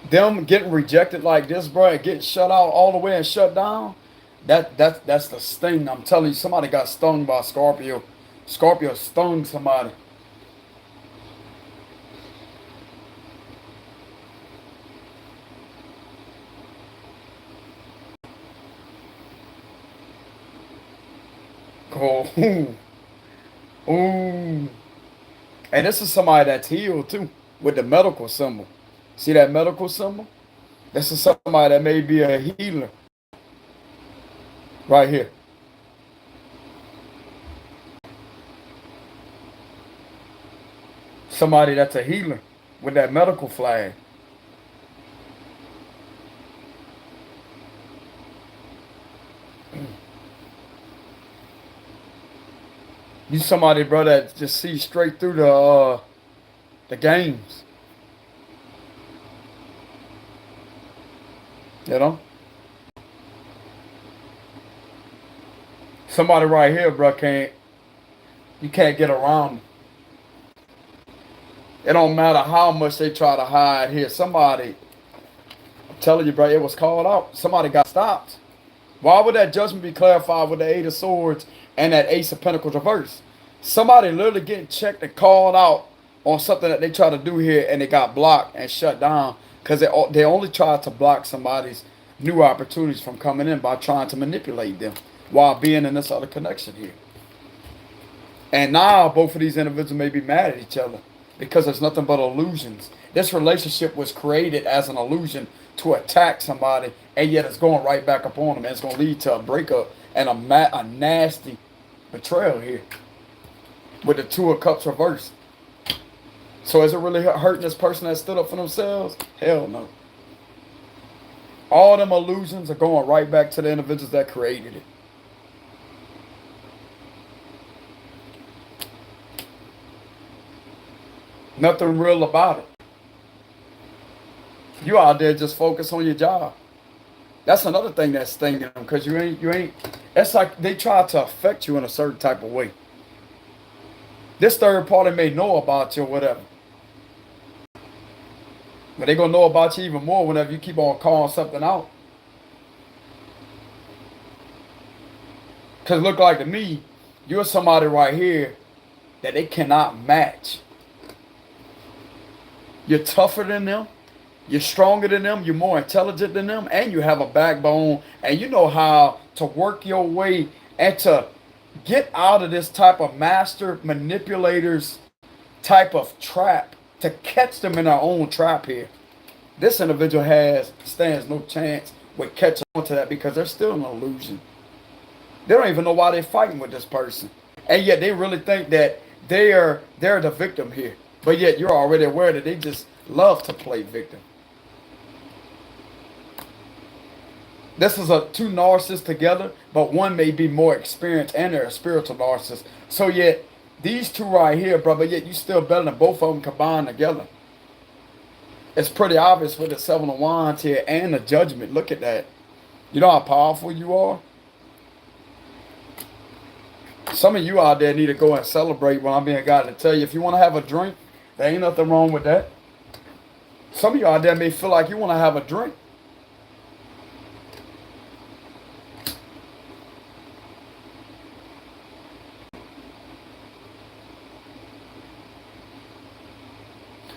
Them getting rejected like this, bro, getting shut out all the way and shut down, that's the sting. I'm telling you, somebody got stung by Scorpio. Scorpio stung somebody. Oh, ooh. And this is somebody that's healed too, with the medical symbol. See that medical symbol? This is somebody that may be a healer. Right here. Somebody that's a healer with that medical flag. You somebody, bro, that just sees straight through the games. You know? Somebody right here, bro, you can't get around them. It don't matter how much they try to hide here. Somebody, I'm telling you, bro, it was called out. Somebody got stopped. Why would that judgment be clarified with the 8 of swords and that Ace of Pentacles reverse? Somebody literally getting checked and called out on something that they try to do here, and they got blocked and shut down because they only tried to block somebody's new opportunities from coming in by trying to manipulate them while being in this other connection here. And now both of these individuals may be mad at each other because there's nothing but illusions. This relationship was created as an illusion to attack somebody, and yet it's going right back up on them, and it's going to lead to a breakup and a nasty betrayal here with the 2 of Cups reversed. So is it really hurting this person that stood up for themselves? Hell no. All them illusions are going right back to the individuals that created it. Nothing real about it. You out there just focus on your job. That's another thing that's stinging them, because you ain't. It's like they try to affect you in a certain type of way. This third party may know about you or whatever, but they're gonna know about you even more whenever you keep on calling something out. Cause it look like to me, you're somebody right here that they cannot match. You're tougher than them. You're stronger than them. You're more intelligent than them. And you have a backbone. And you know how to work your way and to get out of this type of master manipulators type of trap. To catch them in their own trap here. This individual stands no chance with catching on to that because they're still an illusion. They don't even know why they're fighting with this person. And yet they really think that they're the victim here. But yet you're already aware that they just love to play victim. This is two narcissists together, but one may be more experienced and they're a spiritual narcissist. So yet these two right here, brother, yet you still better than both of them combined together. It's pretty obvious with the 7 of Wands here and the Judgment. Look at that. You know how powerful you are? Some of you out there need to go and celebrate when I'm being guided to tell you, if you want to have a drink, there ain't nothing wrong with that. Some of you out there may feel like you want to have a drink.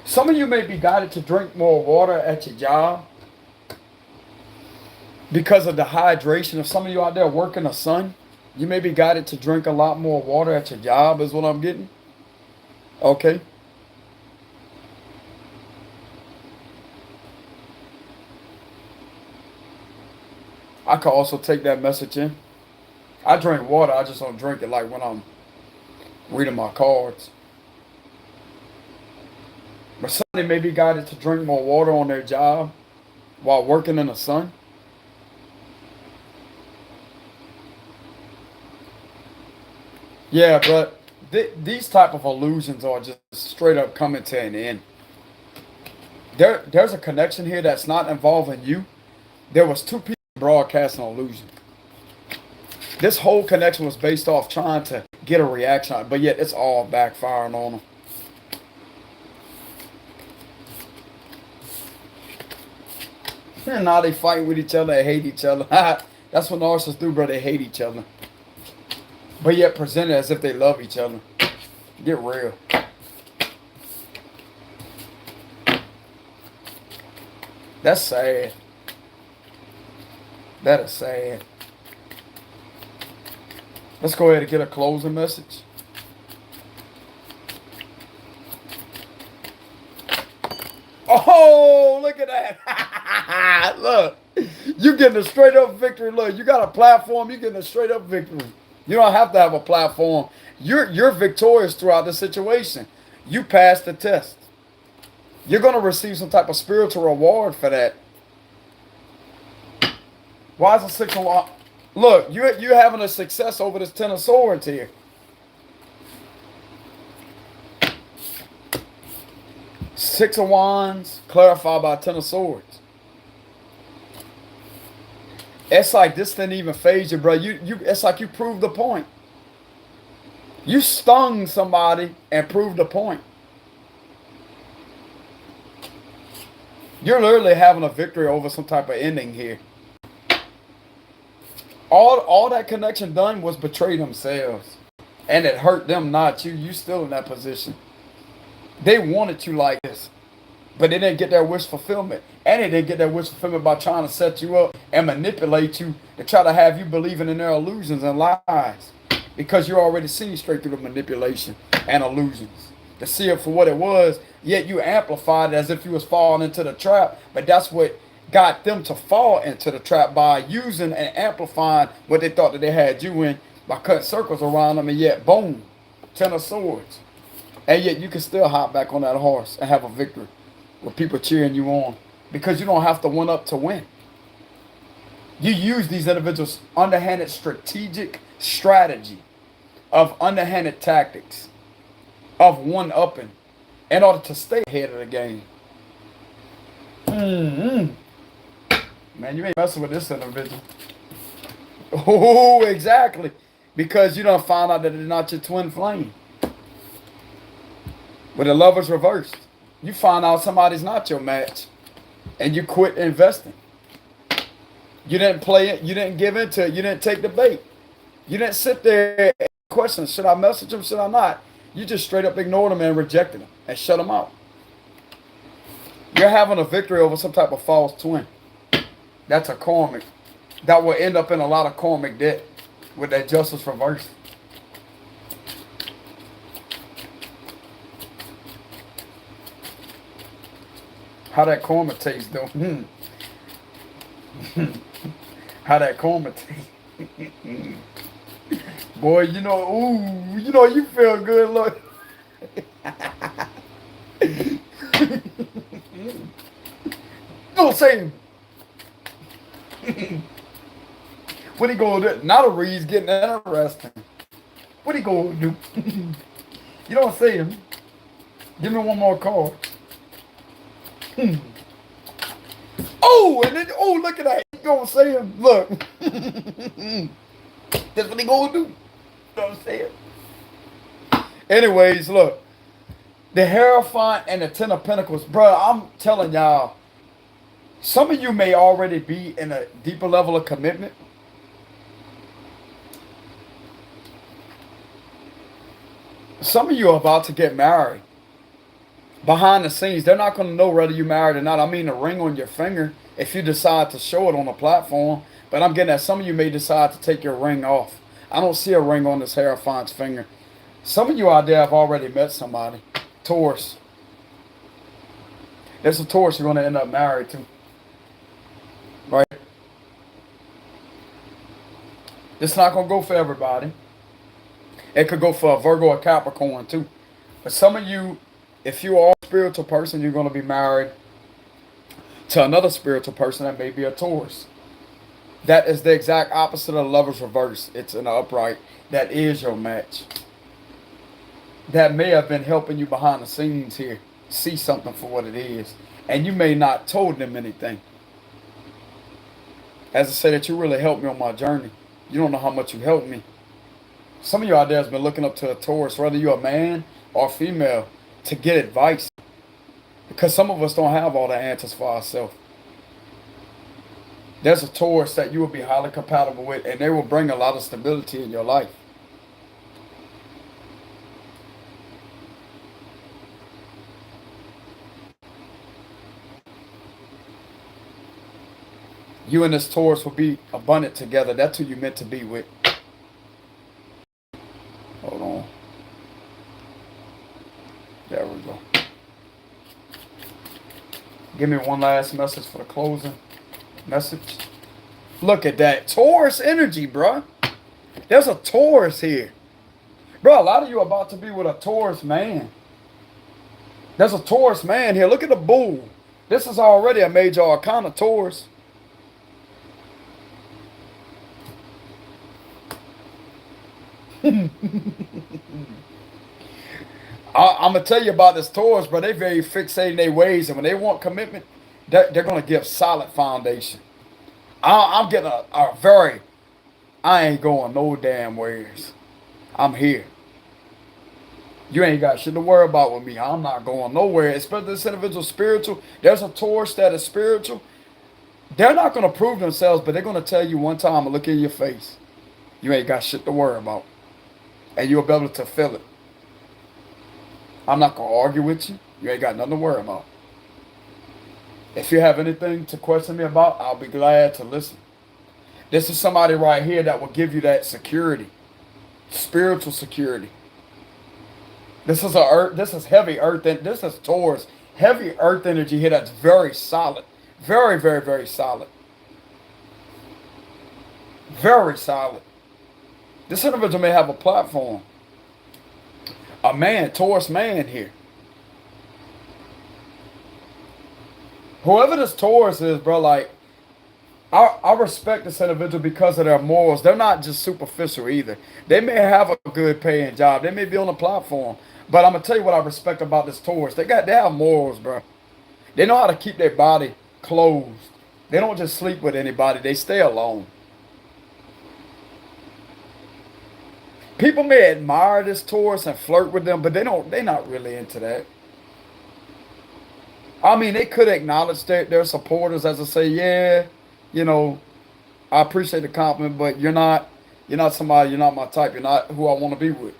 Some of you may be guided to drink more water at your job because of the hydration. If some of you out there work in the sun, you may be guided to drink a lot more water at your job is what I'm getting. Okay. I could also take that message in. I drink water, I just don't drink it like when I'm reading my cards. But somebody may be guided to drink more water on their job while working in the sun. Yeah, but these type of illusions are just straight up coming to an end. There's a connection here that's not involving you. There was two people broadcast an illusion. This whole connection was based off trying to get a reaction, but yet it's all backfiring on them. Now they fight with each other, they hate each other. That's what narcissists do, bro. They hate each other. But yet present it as if they love each other. Get real. That's sad. That is sad. Let's go ahead and get a closing message. Oh, look at that. Look, you getting a straight up victory. Look, you got a platform, you getting a straight up victory. You don't have to have a platform. You're victorious throughout the situation. You passed the test. You're going to receive some type of spiritual reward for that. Why is a 6 of Wands? Look, you're having a success over this 10 of Swords here. Six of Wands, clarified by 10 of Swords. It's like this didn't even phase you, bro. It's like you proved the point. You stung somebody and proved the point. You're literally having a victory over some type of ending here. All that connection done was betray themselves. And it hurt them, not you. You still in that position. They wanted you like this. But they didn't get their wish fulfillment. And they didn't get their wish fulfillment by trying to set you up and manipulate you to try to have you believing in their illusions and lies. Because you're already seeing straight through the manipulation and illusions. To see it for what it was, yet you amplified it as if you was falling into the trap. But that's what got them to fall into the trap, by using and amplifying what they thought that they had you in, by cutting circles around them, and yet, boom, 10 of Swords. And yet you can still hop back on that horse and have a victory with people cheering you on, because you don't have to one up to win. You use these individuals' underhanded strategic strategy of underhanded tactics of one-upping in order to stay ahead of the game. Man, you ain't messing with this individual. Oh, exactly. Because you don't find out that they're not your twin flame. With the Lovers reversed, you find out somebody's not your match. And you quit investing. You didn't play it. You didn't give into it. You didn't take the bait. You didn't sit there and question, should I message them, should I not? You just straight up ignored them and rejected them and shut them out. You're having a victory over some type of false twin. That's a karmic. That will end up in a lot of karmic debt with that justice reversed. How that karma tastes, though. How that karma tastes. Boy, you know, you feel good, look. Don't say him. What he gonna do? Now the read's getting interesting. What he gonna do? You don't say him. Give me one more card. Oh, and then, oh, look at that. He gonna say him. Look. That's what he gonna do. Don't say it. Anyways, look. The Hierophant and the 10 of Pentacles. Bro, I'm telling y'all, some of you may already be in a deeper level of commitment. Some of you are about to get married. Behind the scenes, they're not going to know whether you're married or not. I mean, the ring on your finger, if you decide to show it on a platform. But I'm getting that some of you may decide to take your ring off. I don't see a ring on this Hierophant's finger. Some of you out there have already met somebody. Taurus. There's a Taurus you're going to end up married to. Right? It's not going to go for everybody. It could go for a Virgo or Capricorn too. But some of you, if you are a spiritual person, you're going to be married to another spiritual person that may be a Taurus. That is the exact opposite of the Lover's reverse. It's an upright. That is your match. That may have been helping you behind the scenes here. See something for what it is. And you may not told them anything. As I say that you really helped me on my journey. You don't know how much you helped me. Some of you out there has been looking up to a Taurus, whether you're a man or female, to get advice. Because some of us don't have all the answers for ourselves. There's a Taurus that you will be highly compatible with, and they will bring a lot of stability in your life. You and this Taurus will be abundant together. That's who you're meant to be with. Hold on. There we go. Give me one last message for the closing message. Look at that. Taurus energy, bruh. There's a Taurus here. Bro, a lot of you are about to be with a Taurus man. There's a Taurus man here. Look at the bull. This is already a major arcana Taurus. I'm going to tell you about this Taurus, bro. They very fixated in their ways. And when they want commitment, they're going to give solid foundation. I'm getting a very, I ain't going no damn ways. I'm here. You ain't got shit to worry about with me. I'm not going nowhere. Especially this individual spiritual. There's a Taurus that is spiritual. They're not going to prove themselves, but they're going to tell you one time, look in your face. You ain't got shit to worry about. And you'll be able to feel it. I'm not going to argue with you. You ain't got nothing to worry about. If you have anything to question me about, I'll be glad to listen. This is somebody right here that will give you that security. Spiritual security. This is heavy earth. This is Taurus. Heavy earth energy here that's very solid. Very, very, very solid. Very solid. This individual may have a platform. A man, Taurus man here. Whoever this Taurus is, bro, like, I respect this individual because of their morals. They're not just superficial either. They may have a good paying job. They may be on a platform. But I'm going to tell you what I respect about this Taurus. They have morals, bro. They know how to keep their body closed. They don't just sleep with anybody. They stay alone. People may admire this Taurus and flirt with them, but they're not really into that. I mean, they could acknowledge their supporters as I say, yeah, you know, I appreciate the compliment, but you're not somebody, you're not my type, you're not who I want to be with.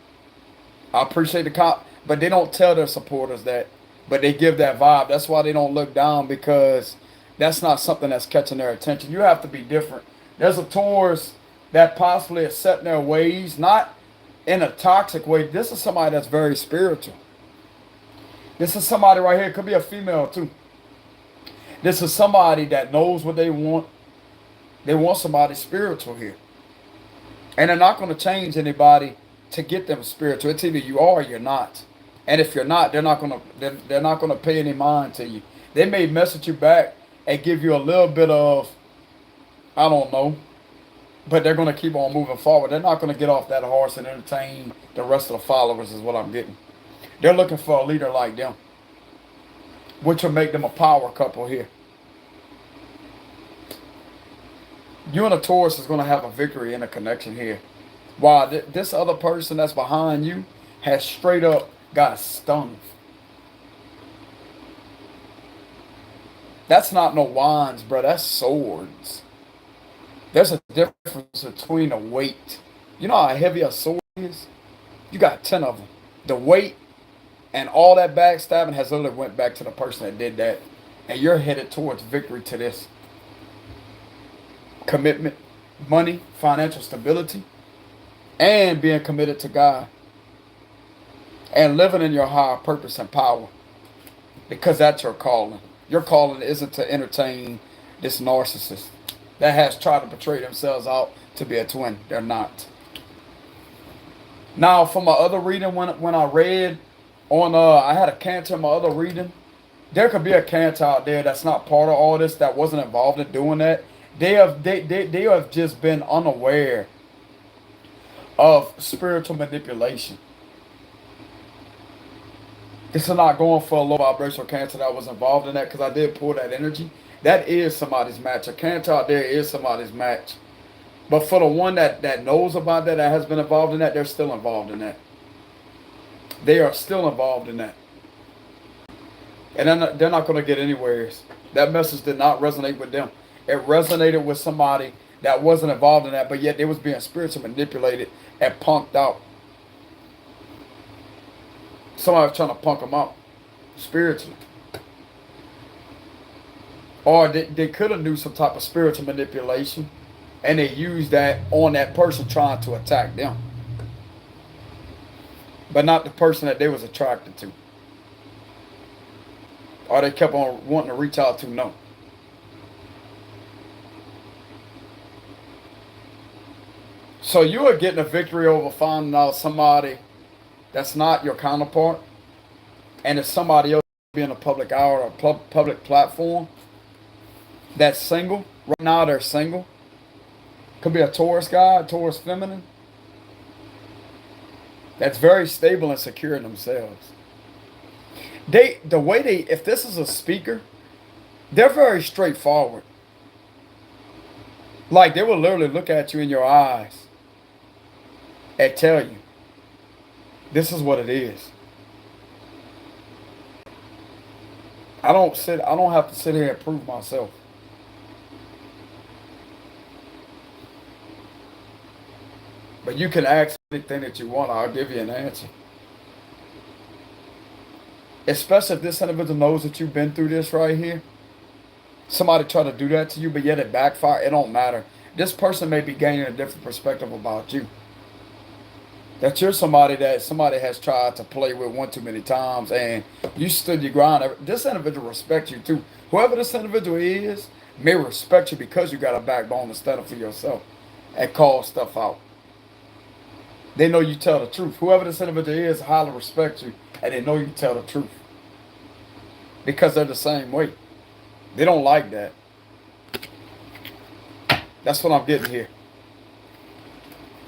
I appreciate the compliment, but they don't tell their supporters that, but they give that vibe. That's why they don't look down, because that's not something that's catching their attention. You have to be different. There's a Taurus that possibly is set in their ways, not in a toxic way. This is somebody that's very spiritual. This is somebody right here. It could be a female too. This is somebody that knows what they want. They want somebody spiritual here. And they're not going to change anybody to get them spiritual. It's either you are or you're not. And if you're not, they're not going to pay any mind to you. They may message you back and give you a little bit of, I don't know, but they're going to keep on moving forward. They're not going to get off that horse and entertain the rest of the followers is what I'm getting. They're looking for a leader like them, which will make them a power couple here. You and a Taurus is going to have a victory in a connection here. While this other person that's behind you has straight up got stung. That's not no wands, bro. That's swords. There's a difference between a weight. You know how heavy a sword is? You got 10 of them. The weight and all that backstabbing has literally went back to the person that did that. And you're headed towards victory to this. Commitment, money, financial stability, and being committed to God. And living in your higher purpose and power. Because that's your calling. Your calling isn't to entertain this narcissist that has tried to portray themselves out to be a twin. They're not. Now, for my other reading, when I read on, I had a Cancer in my other reading. There could be a Cancer out there that's not part of all this, that wasn't involved in doing that. They have just been unaware of spiritual manipulation. This is not going for a low vibrational Cancer that was involved in that, because I did pull that energy. that is somebody's match. A cancer out there is somebody's match. But for the one that knows about that has been involved in that, they're still involved in that. They are still involved in that. And they're not going to get anywhere. That message did not resonate with them. It resonated with somebody that wasn't involved in that, but yet they was being spiritually manipulated and punked out. Somebody was trying to punk them out spiritually. Or they could have knew some type of spiritual manipulation, and they used that on that person trying to attack them. But not the person that they was attracted to. Or they kept on wanting to reach out to, no. So you are getting a victory over finding out somebody that's not your counterpart, and it's somebody else being a public eye or a public platform that's single. Right now they're single. Could be a Taurus guy, a Taurus feminine. That's very stable and secure in themselves. If this is a speaker, they're very straightforward. Like they will literally look at you in your eyes and tell you, this is what it is. I don't have to sit here and prove myself. But you can ask anything that you want, I'll give you an answer. Especially if this individual knows that you've been through this right here. Somebody try to do that to you, but yet it backfire. It don't matter. This person may be gaining a different perspective about you. That you're somebody that somebody has tried to play with one too many times, and you stood your ground. This individual respects you too. Whoever this individual is may respect you because you got a backbone to stand up for yourself and call stuff out. They know you tell the truth. Whoever this individual is highly respects you, and they know you tell the truth. Because they're the same way. They don't like that. That's what I'm getting here.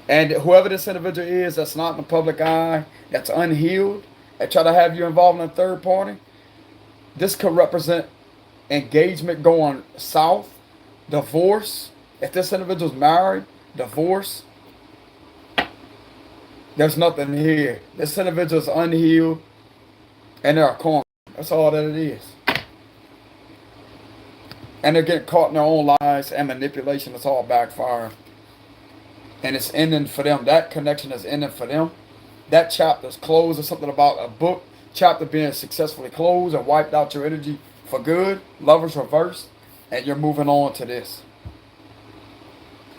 And whoever this individual is that's not in the public eye, that's unhealed, and try to have you involved in a third party, this could represent engagement going south, divorce. If this individual's married, divorce. There's nothing here. This individual's unhealed, and they're a corner. That's all that it is. And they're getting caught in their own lies and manipulation. It's all backfiring. And it's ending for them. That connection is ending for them. That chapter's closed. Or something about a book chapter being successfully closed and wiped out your energy for good. Lovers reversed. And you're moving on to this.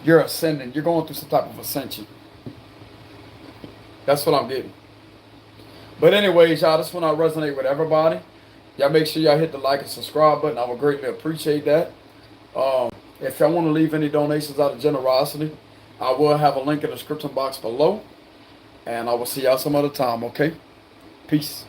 You're ascending. You're going through some type of ascension. That's what I'm getting. But anyways, y'all, this one I resonate with everybody. Y'all make sure y'all hit the like and subscribe button. I would greatly appreciate that. If y'all want to leave any donations out of generosity, I will have a link in the description box below. And I will see y'all some other time, okay? Peace.